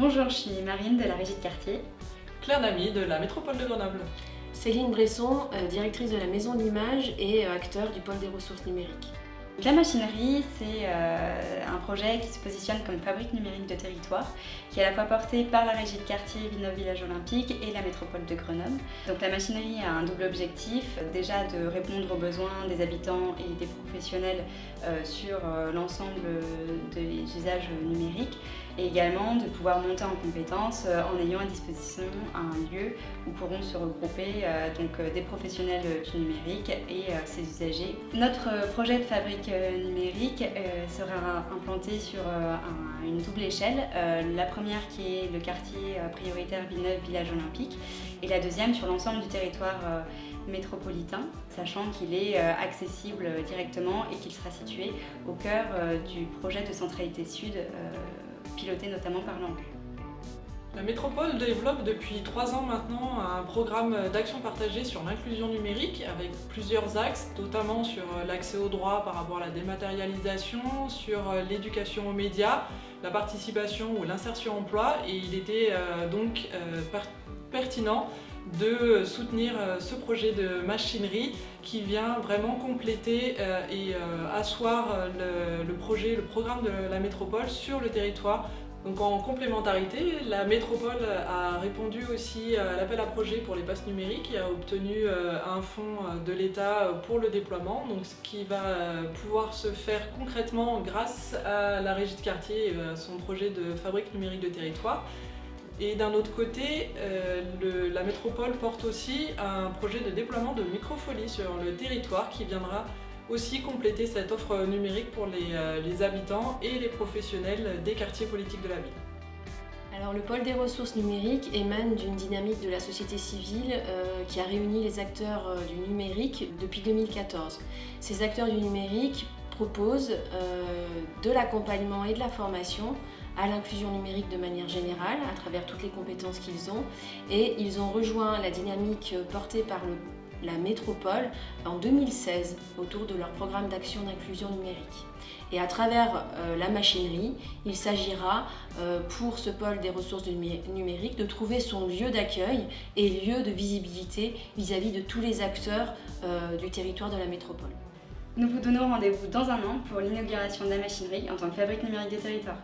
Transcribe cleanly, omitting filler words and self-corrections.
Bonjour, je suis Marine de la Régie de quartier. Claire Damy de la Métropole de Grenoble. Céline Bresson, directrice de la Maison de l'Image et acteur du pôle des ressources numériques. La machinerie, c'est un projet qui se positionne comme fabrique numérique de territoire, qui est à la fois porté par la Régie de quartier Villeneuve Village Olympique et la Métropole de Grenoble. Donc la machinerie a un double objectif, déjà de répondre aux besoins des habitants et des professionnels sur l'ensemble des usages numériques, et également de pouvoir monter en compétences en ayant à disposition un lieu où pourront se regrouper des professionnels du numérique et ses usagers. Notre projet de fabrique numérique sera implanté sur une double échelle. La première qui est le quartier prioritaire Villeneuve Village Olympique et la deuxième sur l'ensemble du territoire métropolitain, sachant qu'il est accessible directement et qu'il sera situé au cœur du projet de centralité sud piloté notamment par l'ANRU. La métropole développe depuis 3 ans maintenant un programme d'action partagée sur l'inclusion numérique avec plusieurs axes, notamment sur l'accès aux droits par rapport à la dématérialisation, sur l'éducation aux médias, la participation ou l'insertion emploi, et il était donc pertinent de soutenir ce projet de machinerie qui vient vraiment compléter et asseoir le programme de la métropole sur le territoire. Donc en complémentarité, la métropole a répondu aussi à l'appel à projet pour les passes numériques et a obtenu un fonds de l'État pour le déploiement, donc ce qui va pouvoir se faire concrètement grâce à la Régie de quartier et à son projet de fabrique numérique de territoire. Et d'un autre côté, la métropole porte aussi un projet de déploiement de microfolie sur le territoire qui viendra aussi compléter cette offre numérique pour les habitants et les professionnels des quartiers politiques de la ville. Alors, le pôle des ressources numériques émane d'une dynamique de la société civile qui a réuni les acteurs du numérique depuis 2014. Ces acteurs du numérique proposent de l'accompagnement et de la formation à l'inclusion numérique de manière générale, à travers toutes les compétences qu'ils ont, et ils ont rejoint la dynamique portée par la métropole en 2016 autour de leur programme d'action d'inclusion numérique. Et à travers la machinerie, il s'agira pour ce pôle des ressources numériques de trouver son lieu d'accueil et lieu de visibilité vis-à-vis de tous les acteurs du territoire de la métropole. Nous vous donnons rendez-vous dans un an pour l'inauguration de la machinerie en tant que fabrique numérique des territoires.